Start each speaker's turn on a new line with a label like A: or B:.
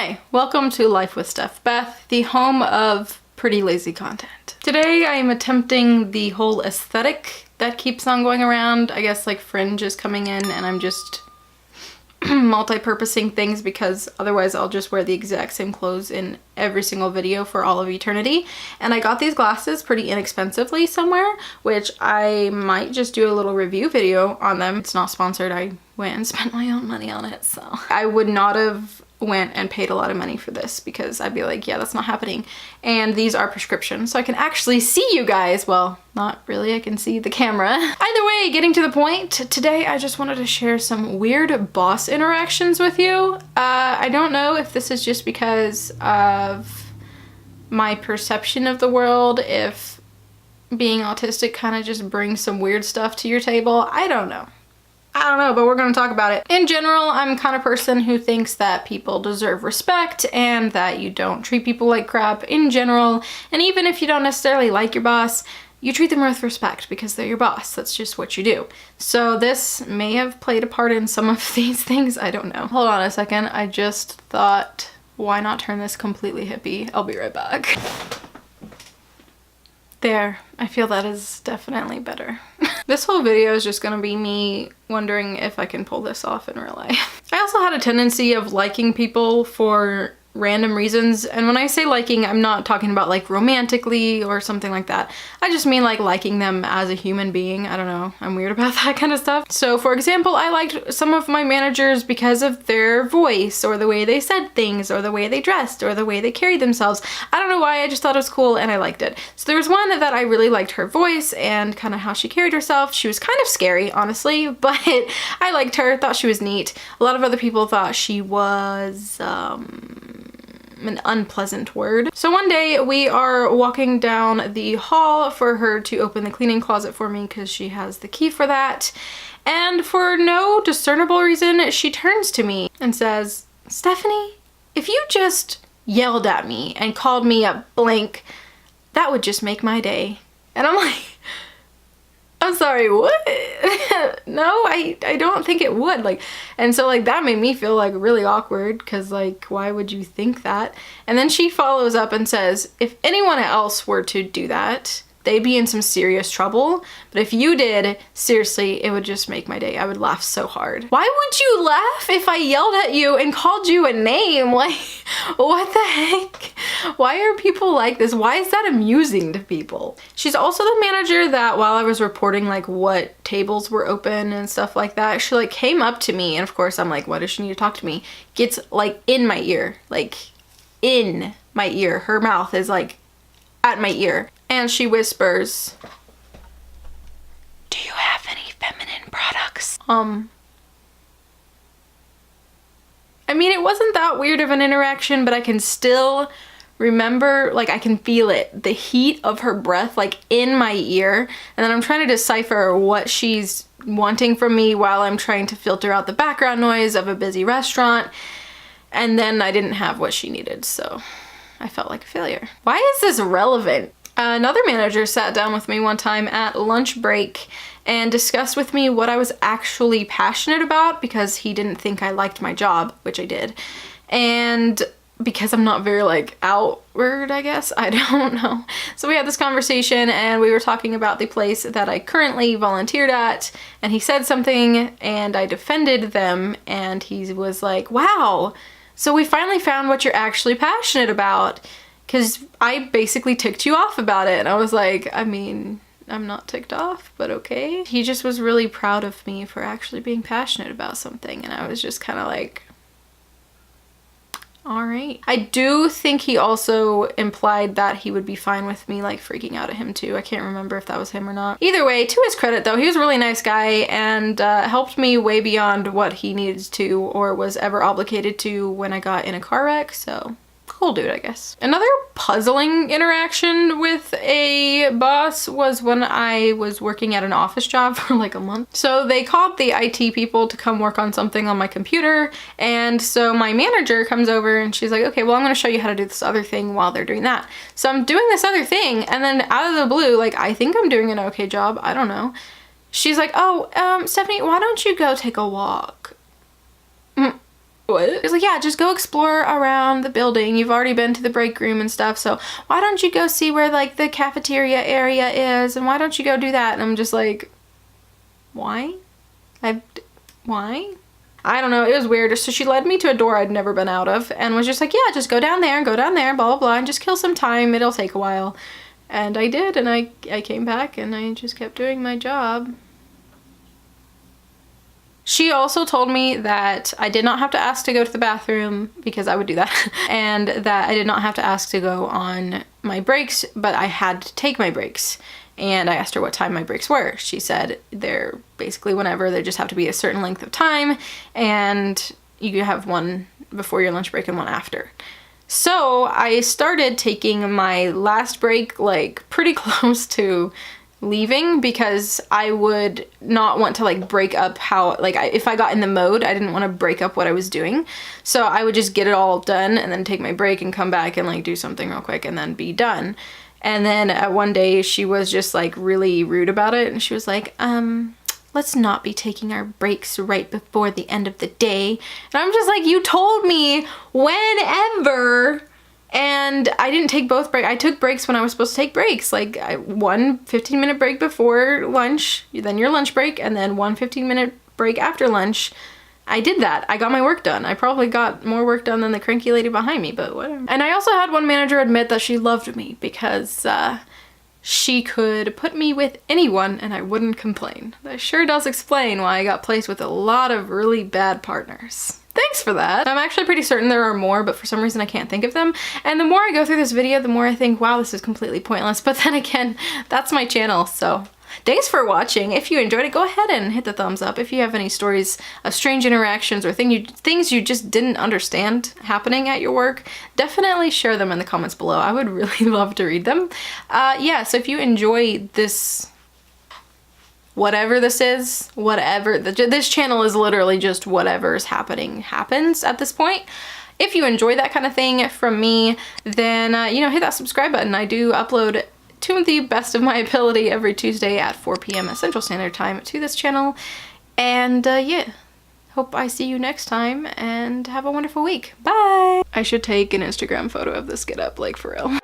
A: Hi, welcome to Life with Steph, Beth, the home of pretty lazy content. Today I am attempting the whole aesthetic that keeps on going around. I guess like fringe is coming in and I'm just multi-purposing things because otherwise I'll just wear the exact same clothes in every single video for all of eternity. And I got these glasses pretty inexpensively somewhere, which I might just do a little review video on them. It's not sponsored. I went and spent my own money on it, so I would not have went and paid a lot of money for this because I'd be like, yeah, that's not happening. And these are prescriptions, so I can actually see you guys. Well, not really, I can see the camera. Either way, getting to the point, today I just wanted to share some weird boss interactions with you. I don't know if this is just because of my perception of the world, if being autistic kind of just brings some weird stuff to your table. I don't know, but we're going to talk about it. In general, I'm the kind of person who thinks that people deserve respect and that you don't treat people like crap in general. And even if you don't necessarily like your boss, you treat them with respect because they're your boss. That's just what you do. So this may have played a part in some of these things. I don't know. Hold on a second. I just thought, why not turn this completely hippie? I'll be right back. There, I feel that is definitely better. This whole video is just gonna be me wondering if I can pull this off in real life. I also had a tendency of liking people for random reasons, and when I say liking, I'm not talking about like romantically or something like that. I just mean like liking them as a human being. I don't know, I'm weird about that kind of stuff. So for example, I liked some of my managers because of their voice or the way they said things or the way they dressed or the way they carried themselves. I don't know why, I just thought it was cool and I liked it. So there was one that I really liked her voice and kind of how she carried herself. She was kind of scary, honestly, but I liked her, thought she was neat. A lot of other people thought she was an unpleasant word. So one day we are walking down the hall for her to open the cleaning closet for me because she has the key for that. And for no discernible reason, she turns to me and says, "Stephanie, if you just yelled at me and called me a blank, that would just make my day." And I'm like, I'm sorry, what? No, I don't think it would. Like, and so like that made me feel like really awkward because like, why would you think that? And then she follows up and says, if anyone else were to do that, they'd be in some serious trouble. But if you did, seriously, it would just make my day. I would laugh so hard. Why would you laugh if I yelled at you and called you a name? Like, what the heck? Why are people like this? Why is that amusing to people? She's also the manager that while I was reporting like what tables were open and stuff like that, she like came up to me, and of course I'm like, why does she need to talk to me? Gets like in my ear, like in my ear. Her mouth is like at my ear. And she whispers, "Do you have any feminine products?" I mean, it wasn't that weird of an interaction, but I can still remember, like I can feel it, the heat of her breath like in my ear. And then I'm trying to decipher what she's wanting from me while I'm trying to filter out the background noise of a busy restaurant. And then I didn't have what she needed, so I felt like a failure. Why is this relevant? Another manager sat down with me one time at lunch break and discussed with me what I was actually passionate about because he didn't think I liked my job, which I did. And because I'm not very like outward, I guess, I don't know. So we had this conversation and we were talking about the place that I currently volunteered at, and he said something and I defended them and he was like, "Wow, so we finally found what you're actually passionate about." Because I basically ticked you off about it. And I was like, I mean, I'm not ticked off, but okay. He just was really proud of me for actually being passionate about something. And I was just kind of like, all right. I do think he also implied that he would be fine with me like freaking out at him too. I can't remember if that was him or not. Either way, to his credit though, he was a really nice guy and helped me way beyond what he needed to or was ever obligated to when I got in a car wreck, so cool dude, I guess. Another puzzling interaction with a boss was when I was working at an office job for like a month. So they called the IT people to come work on something on my computer, and so my manager comes over and she's like, okay, well I'm gonna show you how to do this other thing while they're doing that. So I'm doing this other thing, and then out of the blue, like I think I'm doing an okay job, I don't know. She's like, oh, Stephanie, why don't you go take a walk? what? He was like, yeah, just go explore around the building. You've already been to the break room and stuff, so why don't you go see where like the cafeteria area is, and why don't you go do that? And I'm just like, why? Why? I don't know, it was weird. So she led me to a door I'd never been out of and was just like, yeah, just go down there, blah, blah, blah, and just kill some time. It'll take a while. And I did, and I came back and I just kept doing my job. She also told me that I did not have to ask to go to the bathroom, because I would do that, and that I did not have to ask to go on my breaks, but I had to take my breaks. And I asked her what time my breaks were. She said they're basically whenever, they just have to be a certain length of time, and you have one before your lunch break and one after. So I started taking my last break like pretty close to leaving, because I would not want to like break up how, like if I got in the mode, I didn't want to break up what I was doing. So I would just get it all done and then take my break and come back and like do something real quick and then be done. And then one day she was just like really rude about it, and she was like, let's not be taking our breaks right before the end of the day. And I'm just like, you told me whenever. And I didn't take both breaks. I took breaks when I was supposed to take breaks. Like one 15-minute break before lunch, then your lunch break, and then one 15-minute break after lunch. I did that. I got my work done. I probably got more work done than the cranky lady behind me, but whatever. And I also had one manager admit that she loved me because she could put me with anyone and I wouldn't complain. That sure does explain why I got placed with a lot of really bad partners. Thanks for that. I'm actually pretty certain there are more, but for some reason I can't think of them. And the more I go through this video, the more I think, wow, this is completely pointless. But then again, that's my channel, so thanks for watching. If you enjoyed it, go ahead and hit the thumbs up. If you have any stories of strange interactions or things you just didn't understand happening at your work, definitely share them in the comments below. I would really love to read them. Yeah, so if you enjoy this, whatever this is, this channel is literally just whatever's happening happens at this point. If you enjoy that kind of thing from me, then, you know, hit that subscribe button. I do upload to the best of my ability every Tuesday at 4 p.m. Central Standard Time to this channel. And yeah, hope I see you next time and have a wonderful week. Bye! I should take an Instagram photo of this get up, like for real.